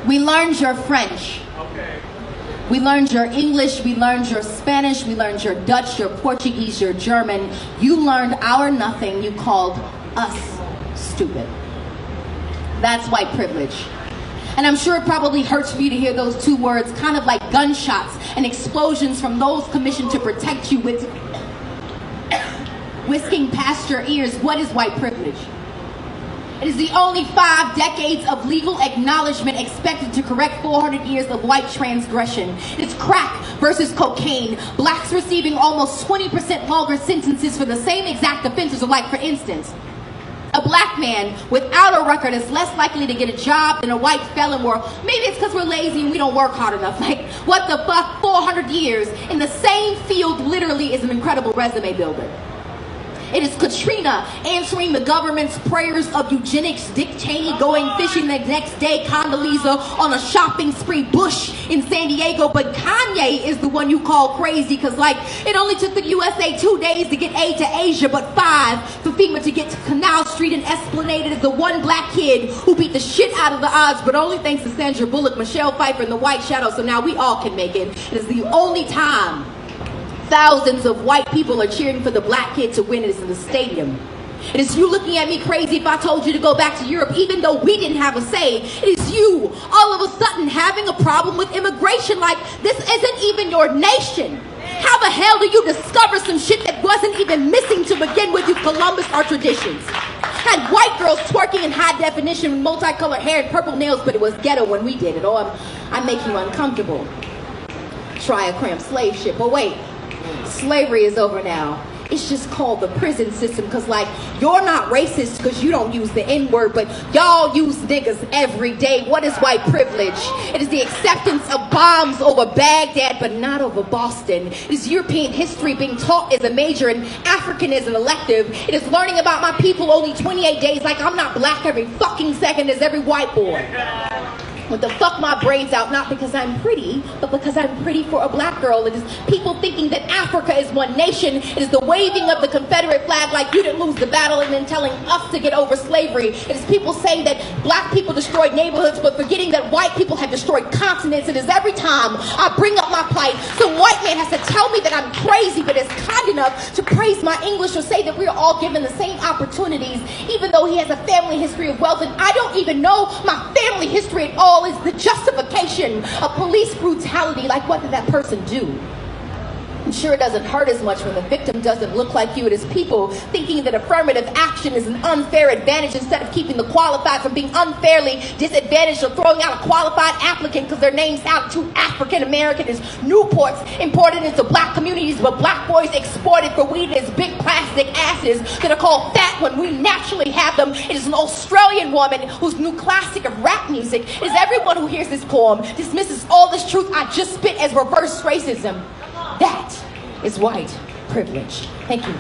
We learned your French. Okay. We learned your English, we learned your Spanish, we learned your Dutch, your Portuguese, your German. You learned our nothing, you called us stupid. That's white privilege. And I'm sure it probably hurts for you to hear those two words, kind of like gunshots and explosions from those commissioned to protect you, with whisking past your ears. What is white privilege? It is the only 5 decades of legal acknowledgement expected to correct 400 years of white transgression. It's crack versus cocaine. Blacks receiving almost 20% longer sentences for the same exact offenses. Like, for instance, a black man without a record is less likely to get a job than a white felon. Or maybe it's because we're lazy and we don't work hard enough. Like, what the fuck? 400 years in the same field literally is an incredible resume builder. It is Katrina answering the government's prayers of eugenics, Dick Cheney going fishing the next day, Condoleezza on a shopping spree, Bush in San Diego. But Kanye is the one you call crazy because, like, it only took the USA 2 days to get aid to Asia, but 5 for FEMA to get to Canal Street and Esplanade. It is the one black kid who beat the shit out of the odds, but only thanks to Sandra Bullock, Michelle Pfeiffer, and The White Shadow. So now we all can make it. It is the only time thousands of white people are cheering for the black kid to win is in the stadium. It is you looking at me crazy if I told you to go back to Europe, even though we didn't have a say. It is you all of a sudden having a problem with immigration, like this isn't even your nation. How the hell do you discover some shit that wasn't even missing to begin with, you Columbus, our traditions? Had white girls twerking in high definition with multicolored hair and purple nails, but it was ghetto when we did it. Oh, I'm making you uncomfortable. Try a cramped slave ship. But wait, slavery is over now. It's just called the prison system because, like, you're not racist because you don't use the N-word, but y'all use niggas every day. What is white privilege? It is the acceptance of bombs over Baghdad, but not over Boston. It is European history being taught as a major and African as an elective. It is learning about my people only 28 days, like I'm not black every fucking second as every white boy. With the fuck my braids out, not because I'm pretty, but because I'm pretty for a black girl. It is people thinking that Africa is one nation. It is the waving of the Confederate flag like you didn't lose the battle and then telling us to get over slavery. It is people saying that black people destroyed neighborhoods but forgetting that white people have destroyed continents. It is every time I bring up my plight, some white man has to tell me that I'm crazy but is kind enough to praise my English or say that we are all given the same opportunities, even though he has a family history of wealth and I don't even know my family history at all. Is the justification of police brutality. Like, what did that person do? I'm sure it doesn't hurt as much when the victim doesn't look like you. It is people thinking that affirmative action is an unfair advantage instead of keeping the qualified from being unfairly disadvantaged or throwing out a qualified applicant because their names sound too African American. Is Newports imported into black communities but black boys exported for weed as big plastic asses that are called fat when we naturally have them. It is an Australian woman whose new classic of rap music is everyone who hears this poem dismisses all this truth I just spit as reverse racism. That is white privilege. Thank you.